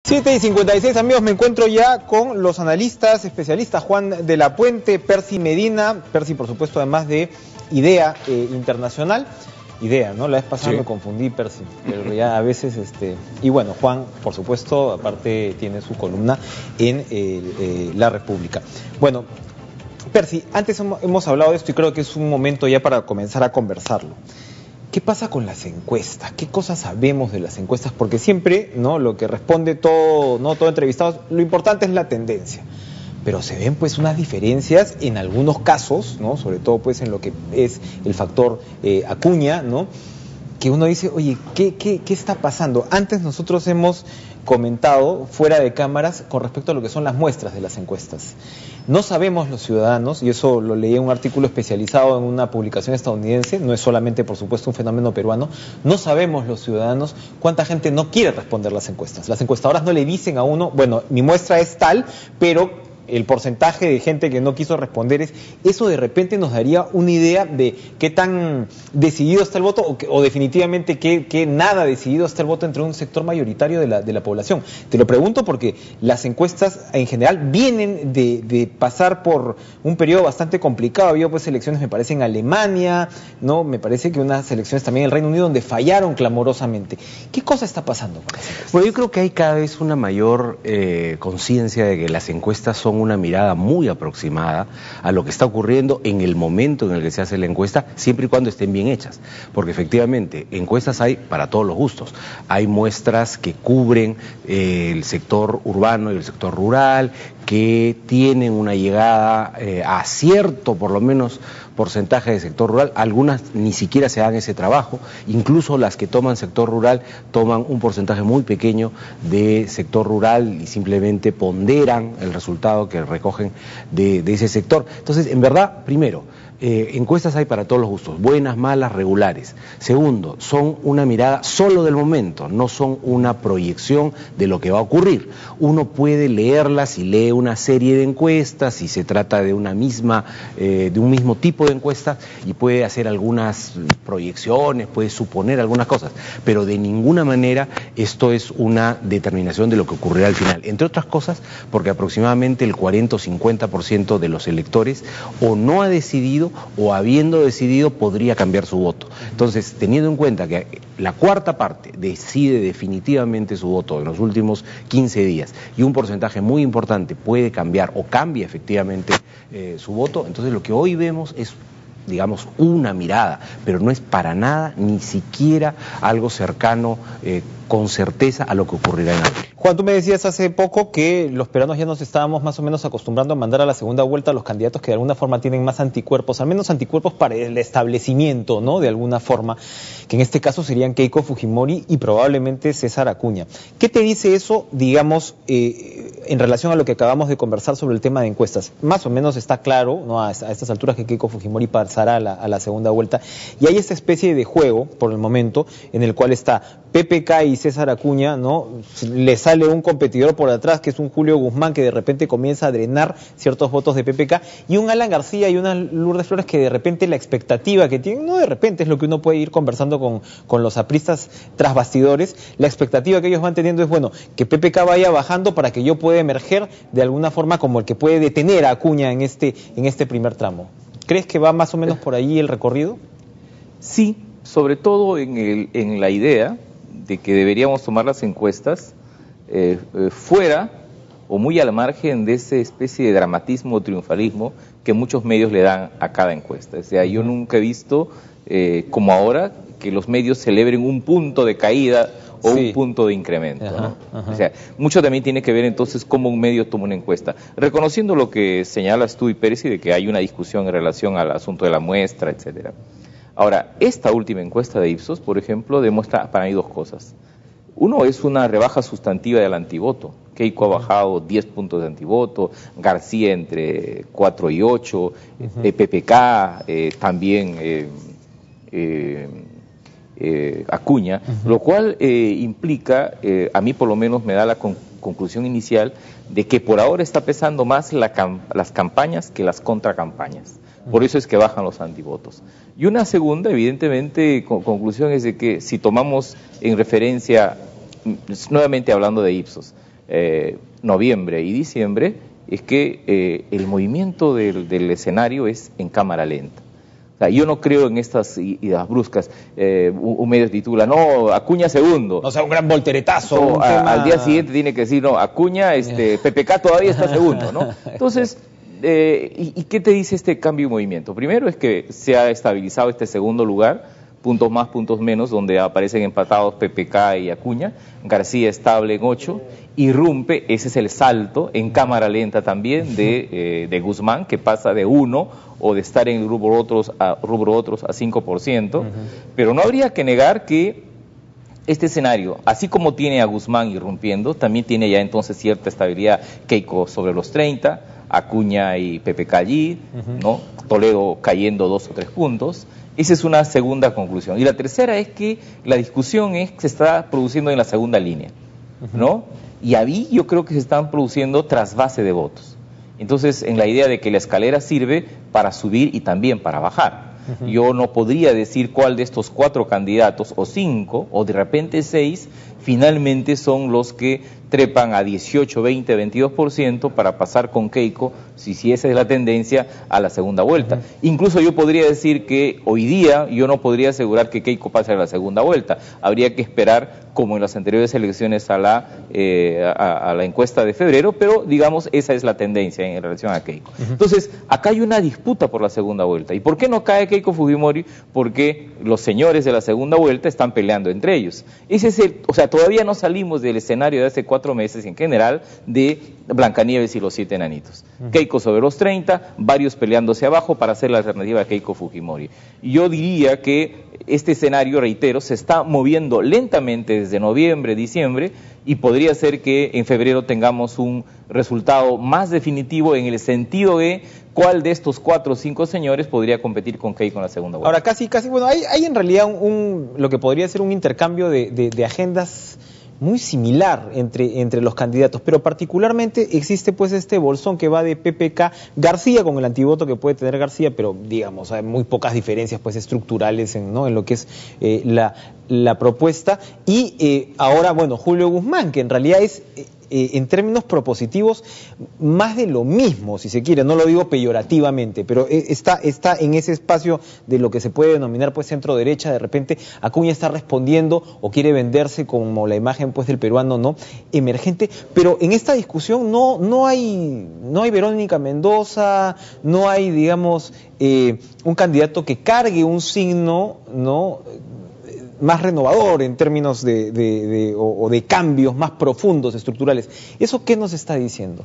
7:56, amigos, me encuentro ya con los analistas, especialistas, Juan de la Puente, Percy Medina, Percy por supuesto además de IDEA Internacional, IDEA, ¿no? La vez pasada me confundí, Percy, pero ya a veces, y bueno, Juan, por supuesto, aparte tiene su columna en La República. Bueno, Percy, antes hemos hablado de esto y creo que es un momento ya para comenzar a conversarlo. ¿Qué pasa con las encuestas? ¿Qué cosas sabemos de las encuestas? Porque siempre, ¿no?, lo que responde todo entrevistado, lo importante es la tendencia. Pero se ven pues unas diferencias en algunos casos, ¿no?, sobre todo pues en lo que es el factor Acuña, ¿no?, que uno dice, oye, ¿qué está pasando? Antes nosotros hemos comentado fuera de cámaras con respecto a lo que son las muestras de las encuestas. No sabemos los ciudadanos, y eso lo leí en un artículo especializado en una publicación estadounidense, no es solamente por supuesto un fenómeno peruano, no sabemos los ciudadanos cuánta gente no quiere responder las encuestas. Las encuestadoras no le dicen a uno, bueno, mi muestra es tal, pero el porcentaje de gente que no quiso responder eso de repente nos daría una idea de qué tan decidido está el voto o definitivamente qué nada decidido está el voto entre un sector mayoritario de la población. Te lo pregunto porque las encuestas en general vienen de pasar por un periodo bastante complicado. Ha habido pues elecciones, me parece, en Alemania, ¿no? Me parece que unas elecciones también en el Reino Unido donde fallaron clamorosamente. ¿Qué cosa está pasando con las encuestas? Bueno, yo creo que hay cada vez una mayor conciencia de que las encuestas son una mirada muy aproximada a lo que está ocurriendo en el momento en el que se hace la encuesta, siempre y cuando estén bien hechas, porque efectivamente encuestas hay para todos los gustos. Hay muestras que cubren el sector urbano y el sector rural, que tienen una llegada a cierto, por lo menos, porcentaje de sector rural. Algunas ni siquiera se dan ese trabajo, incluso las que toman sector rural toman un porcentaje muy pequeño de sector rural y simplemente ponderan el resultado que recogen de ese sector. Entonces, en verdad, primero, encuestas hay para todos los gustos, buenas, malas, regulares. Segundo, son una mirada solo del momento, no son una proyección de lo que va a ocurrir. Uno puede leerlas y lee una serie de encuestas, si se trata de un mismo tipo de encuestas, y puede hacer algunas proyecciones, puede suponer algunas cosas, pero de ninguna manera esto es una determinación de lo que ocurrirá al final. Entre otras cosas, porque aproximadamente el 40 o 50% de los electores o no ha decidido o habiendo decidido podría cambiar su voto. Entonces, teniendo en cuenta que la cuarta parte decide definitivamente su voto en los últimos 15 días y un porcentaje muy importante puede cambiar o cambia efectivamente su voto, entonces lo que hoy vemos es, digamos, una mirada, pero no es para nada, ni siquiera algo cercano con certeza a lo que ocurrirá en abril. Juan, tú me decías hace poco que los peruanos ya nos estábamos más o menos acostumbrando a mandar a la segunda vuelta a los candidatos que de alguna forma tienen más anticuerpos, al menos anticuerpos para el establecimiento, ¿no?, de alguna forma, que en este caso serían Keiko Fujimori y probablemente César Acuña. ¿Qué te dice eso, digamos, en relación a lo que acabamos de conversar sobre el tema de encuestas? Más o menos está claro, ¿no?, a estas alturas que Keiko Fujimori pasará a la segunda vuelta, y hay esta especie de juego, por el momento, en el cual está PPK y César Acuña, ¿no? Le sale un competidor por atrás, que es un Julio Guzmán, que de repente comienza a drenar ciertos votos de PPK, y un Alan García y una Lourdes Flores que de repente la expectativa que tienen, no de repente, es lo que uno puede ir conversando con los apristas tras bastidores, la expectativa que ellos van teniendo es, bueno, que PPK vaya bajando para que yo pueda emerger de alguna forma como el que puede detener a Acuña en este primer tramo. ¿Crees que va más o menos por ahí el recorrido? Sí, sobre todo en la idea de que deberíamos tomar las encuestas fuera o muy al margen de esa especie de dramatismo o triunfalismo que muchos medios le dan a cada encuesta. O sea, yo nunca he visto, como ahora, que los medios celebren un punto de caída o un punto de incremento, ¿no? O sea, mucho también tiene que ver entonces cómo un medio toma una encuesta. Reconociendo lo que señalas tú y Percy, de que hay una discusión en relación al asunto de la muestra, etcétera. Ahora, esta última encuesta de Ipsos, por ejemplo, demuestra para mí dos cosas. Uno es una rebaja sustantiva del antivoto. Keiko ha bajado 10 puntos de antivoto, García entre 4 y 8, PPK también Acuña, lo cual implica, a mí por lo menos me da la conclusión inicial, de que por ahora está pesando más las campañas que las contracampañas. Por eso es que bajan los antivotos. Y una segunda, evidentemente, conclusión es de que si tomamos en referencia, nuevamente hablando de Ipsos, noviembre y diciembre, es que el movimiento del escenario es en cámara lenta. O sea, yo no creo en estas ideas bruscas. Un medio titula, no, Acuña segundo. O sea, un gran volteretazo. No, al día siguiente tiene que decir, no, Acuña, PPK todavía está segundo, ¿no? Entonces, ¿y qué te dice este cambio de movimiento? Primero es que se ha estabilizado este segundo lugar, puntos más, puntos menos, donde aparecen empatados PPK y Acuña. García estable en 8, irrumpe, ese es el salto en cámara lenta también de Guzmán, que pasa de 1 o de estar en rubro otros a 5%, pero no habría que negar que este escenario, así como tiene a Guzmán irrumpiendo, también tiene ya entonces cierta estabilidad. Keiko sobre los 30, Acuña y PPK allí, ¿no? Toledo cayendo 2 o 3 puntos. Esa es una segunda conclusión. Y la tercera es que la discusión se está produciendo en la segunda línea, ¿no? Y ahí yo creo que se están produciendo trasvase de votos. Entonces, en la idea de que la escalera sirve para subir y también para bajar. Yo no podría decir cuál de estos 4 candidatos, o 5, o de repente 6, finalmente son los que trepan a 18, 20, 22% para pasar con Keiko, si esa es la tendencia, a la segunda vuelta. Incluso yo podría decir que hoy día yo no podría asegurar que Keiko pase a la segunda vuelta. Habría que esperar, como en las anteriores elecciones, a la encuesta de febrero, pero digamos esa es la tendencia en relación a Keiko. Entonces, acá hay una disputa por la segunda vuelta. ¿Y por qué no cae Keiko Fujimori? Porque los señores de la segunda vuelta están peleando entre ellos. Ese es o sea, todavía no salimos del escenario de hace 4 meses en general de Blancanieves y los 7 enanitos. Keiko sobre los 30, varios peleándose abajo para hacer la alternativa a Keiko Fujimori. Yo diría que este escenario, reitero, se está moviendo lentamente desde noviembre, diciembre, y podría ser que en febrero tengamos un resultado más definitivo en el sentido de cuál de estos 4 o 5 señores podría competir con Keiko en la segunda vuelta. Ahora, casi, bueno, hay en realidad lo que podría ser un intercambio de agendas muy similar entre los candidatos, pero particularmente existe pues este bolsón que va de PPK García con el antivoto que puede tener García, pero digamos hay muy pocas diferencias pues estructurales en lo que es la propuesta, y ahora bueno, Julio Guzmán, que en realidad es en términos propositivos más de lo mismo, si se quiere, no lo digo peyorativamente, pero está en ese espacio de lo que se puede denominar pues centro derecha. De repente Acuña está respondiendo o quiere venderse como la imagen pues del peruano no emergente, pero en esta discusión no hay Verónica Mendoza, no hay digamos un candidato que cargue un signo más renovador en términos de cambios más profundos, estructurales. ¿Eso qué nos está diciendo?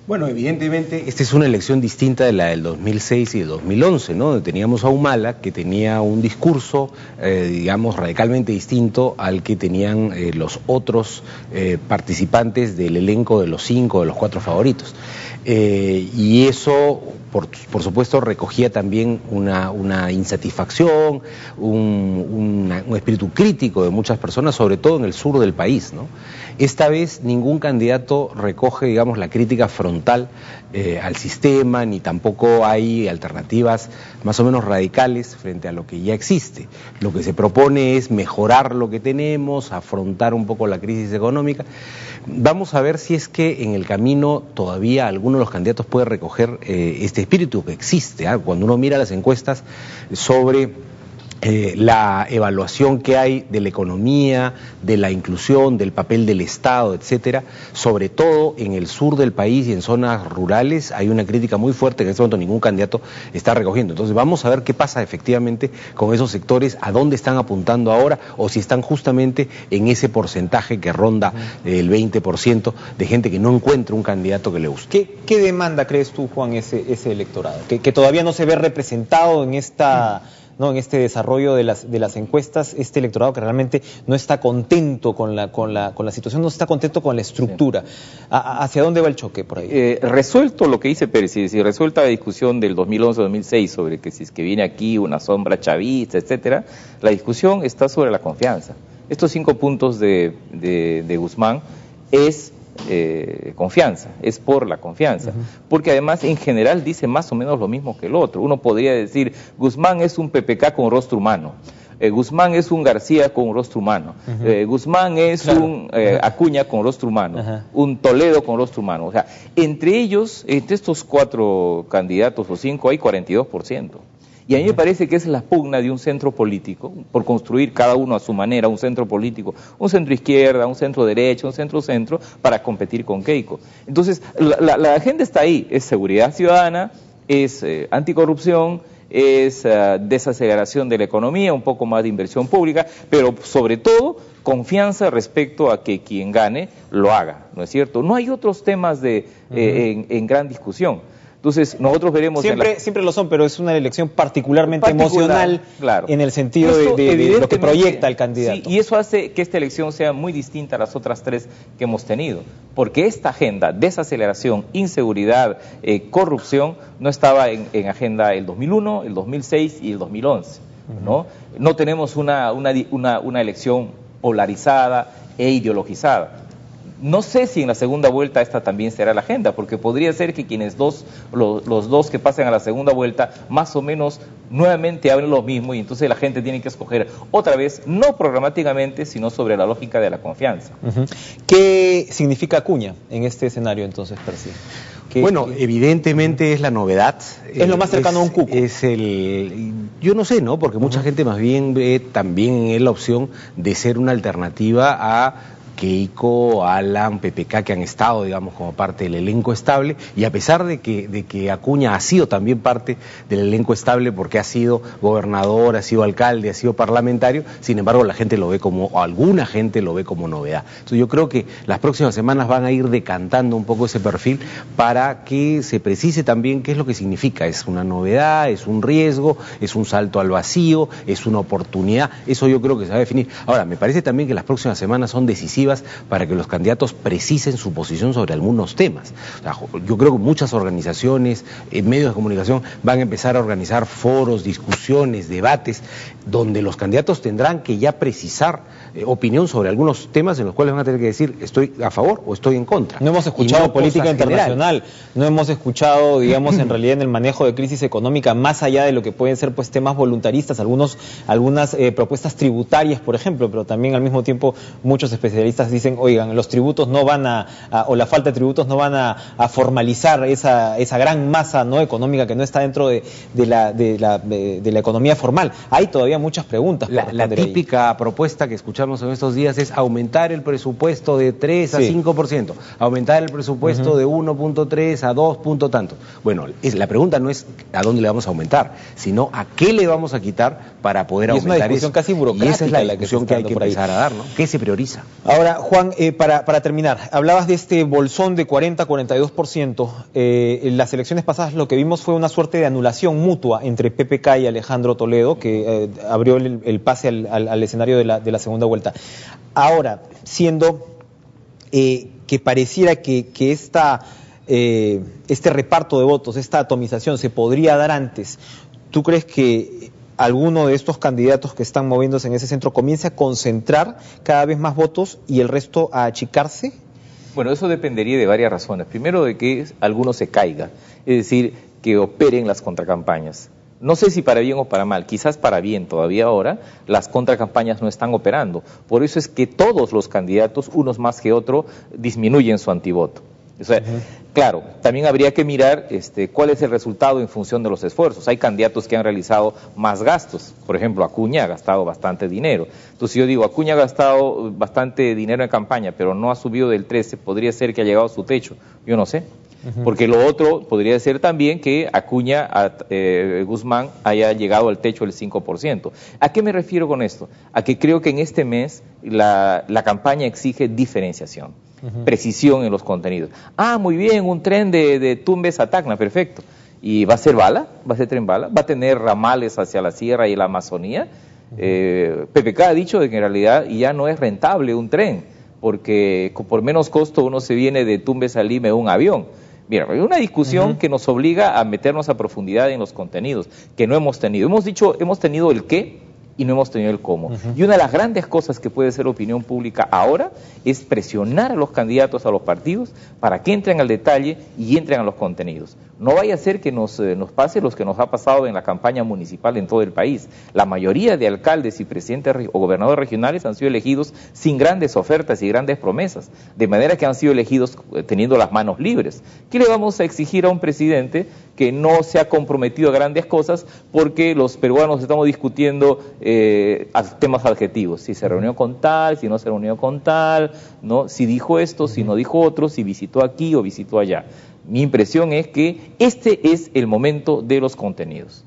Bueno, evidentemente esta es una elección distinta de la del 2006 y del 2011, ¿no? Donde teníamos a Humala, que tenía un discurso, digamos, radicalmente distinto al que tenían los otros participantes del elenco de los 5, de los 4 favoritos. Y eso, por supuesto, recogía también una insatisfacción, un espíritu crítico de muchas personas, sobre todo en el sur del país, ¿no? Esta vez ningún candidato recoge, digamos, la crítica frontal al sistema, ni tampoco hay alternativas más o menos radicales frente a lo que ya existe. Lo que se propone es mejorar lo que tenemos, afrontar un poco la crisis económica. Vamos a ver si es que en el camino todavía alguno de los candidatos puede recoger este espíritu que existe, ¿eh? Cuando uno mira las encuestas sobre la evaluación que hay de la economía, de la inclusión, del papel del Estado, etcétera, sobre todo en el sur del país y en zonas rurales, hay una crítica muy fuerte que en este momento ningún candidato está recogiendo. Entonces vamos a ver qué pasa efectivamente con esos sectores, a dónde están apuntando ahora, o si están justamente en ese porcentaje que ronda el 20% de gente que no encuentra un candidato que le guste. ¿Qué demanda crees tú, Juan, ese electorado? Que todavía no se ve representado en en este desarrollo de las encuestas, este electorado que realmente no está contento con la situación, no está contento con la estructura. Sí. ¿Hacia dónde va el choque por ahí? Resuelto lo que dice Pérez, si resuelta la discusión del 2011-2006 sobre que si es que viene aquí una sombra chavista, etcétera, la discusión está sobre la confianza. Estos 5 puntos de Guzmán es confianza, es por la confianza, porque además en general dice más o menos lo mismo que el otro. Uno podría decir, Guzmán es un PPK con rostro humano, Guzmán es un García con rostro humano, Guzmán es un Acuña con rostro humano, un Toledo con rostro humano. O sea, entre ellos, entre estos 4 candidatos o 5, hay 42%. Y a mí me parece que esa es la pugna de un centro político, por construir cada uno a su manera un centro político, un centro izquierda, un centro derecha, un centro, para competir con Keiko. Entonces, la agenda está ahí, es seguridad ciudadana, es anticorrupción, es desaceleración de la economía, un poco más de inversión pública, pero sobre todo confianza respecto a que quien gane lo haga, ¿no es cierto? No hay otros temas en gran discusión. Entonces, nosotros veremos... Siempre lo son, pero es una elección particularmente emocional, claro, en el sentido de lo que proyecta el candidato. Sí, y eso hace que esta elección sea muy distinta a las otras 3 que hemos tenido, porque esta agenda, desaceleración, inseguridad, corrupción, no estaba en agenda el 2001, el 2006 y el 2011, ¿no? No tenemos una elección polarizada e ideologizada. No sé si en la segunda vuelta esta también será la agenda, porque podría ser que los dos que pasen a la segunda vuelta, más o menos nuevamente hablen lo mismo, y entonces la gente tiene que escoger otra vez, no programáticamente, sino sobre la lógica de la confianza. ¿Qué significa Acuña en este escenario entonces, Percy? Bueno, evidentemente es la novedad. Es lo más cercano a un cuco. Yo no sé, ¿no? Porque mucha gente más bien ve también en él la opción de ser una alternativa a Keiko, Alan, PPK, que han estado, digamos, como parte del elenco estable, y a pesar de que Acuña ha sido también parte del elenco estable porque ha sido gobernador, ha sido alcalde, ha sido parlamentario, sin embargo la gente lo ve como, o alguna gente lo ve como novedad. Entonces yo creo que las próximas semanas van a ir decantando un poco ese perfil para que se precise también qué es lo que significa. ¿Es una novedad? ¿Es un riesgo? ¿Es un salto al vacío? ¿Es una oportunidad? Eso yo creo que se va a definir. Ahora, me parece también que las próximas semanas son decisivas para que los candidatos precisen su posición sobre algunos temas. O sea, yo creo que muchas organizaciones, medios de comunicación van a empezar a organizar foros, discusiones, debates, donde los candidatos tendrán que ya precisar opinión sobre algunos temas en los cuales van a tener que decir estoy a favor o estoy en contra. No hemos escuchado política internacional, no hemos escuchado, digamos, en realidad en el manejo de crisis económica, más allá de lo que pueden ser pues temas voluntaristas, algunas propuestas tributarias, por ejemplo, pero también al mismo tiempo muchos especialistas dicen, oigan, los tributos no van o la falta de tributos no van a formalizar esa gran masa no económica que no está dentro de la economía formal. Hay todavía muchas preguntas. La típica propuesta que escuchamos en estos días es aumentar el presupuesto de 3 a 5%, aumentar el presupuesto de 1.3 a 2 punto tanto. Bueno, la pregunta no es a dónde le vamos a aumentar, sino a qué le vamos a quitar para poder aumentar eso. Es una discusión casi burocrática. Y esa es la discusión que hay que empezar a dar, ¿no? ¿Qué se prioriza? Ahora, Juan, para terminar, hablabas de este bolsón de 40-42%. Las elecciones pasadas lo que vimos fue una suerte de anulación mutua entre PPK y Alejandro Toledo, que abrió el pase al escenario de la segunda vuelta. Ahora, siendo que pareciera que este reparto de votos, esta atomización se podría dar antes, ¿tú crees que alguno de estos candidatos que están moviéndose en ese centro comience a concentrar cada vez más votos y el resto a achicarse? Bueno, eso dependería de varias razones. Primero, de que alguno se caiga, es decir, que operen las contracampañas. No sé si para bien o para mal, quizás para bien todavía ahora, las contracampañas no están operando. Por eso es que todos los candidatos, unos más que otros, disminuyen su antivoto. O sea, claro, también habría que mirar cuál es el resultado en función de los esfuerzos. Hay candidatos que han realizado más gastos. Por ejemplo, Acuña ha gastado bastante dinero. Entonces yo digo, Acuña ha gastado bastante dinero en campaña, pero no ha subido del 13, podría ser que ha llegado a su techo. Yo no sé. Porque lo otro podría ser también que Acuña, Guzmán, haya llegado al techo del 5%. ¿A qué me refiero con esto? A que creo que en este mes la campaña exige diferenciación, precisión en los contenidos. Ah, muy bien, un tren de Tumbes a Tacna, perfecto. ¿Y va a ser bala? ¿Va a ser tren bala? ¿Va a tener ramales hacia la sierra y la Amazonía? PPK ha dicho que en realidad ya no es rentable un tren, porque por menos costo uno se viene de Tumbes a Lima en un avión. Mira, hay una discusión que nos obliga a meternos a profundidad en los contenidos, que no hemos tenido. Hemos tenido el qué y no hemos tenido el cómo. Y una de las grandes cosas que puede ser opinión pública ahora es presionar a los candidatos, a los partidos, para que entren al detalle y entren a los contenidos. No vaya a ser que nos pase lo que nos ha pasado en la campaña municipal en todo el país. La mayoría de alcaldes y presidentes o gobernadores regionales han sido elegidos sin grandes ofertas y grandes promesas, de manera que han sido elegidos teniendo las manos libres. ¿Qué le vamos a exigir a un presidente que no se ha comprometido a grandes cosas porque los peruanos estamos discutiendo temas adjetivos? Si se reunió con tal, si no se reunió con tal, ¿no? Si dijo esto, si no dijo otro, si visitó aquí o visitó allá. Mi impresión es que este es el momento de los contenidos.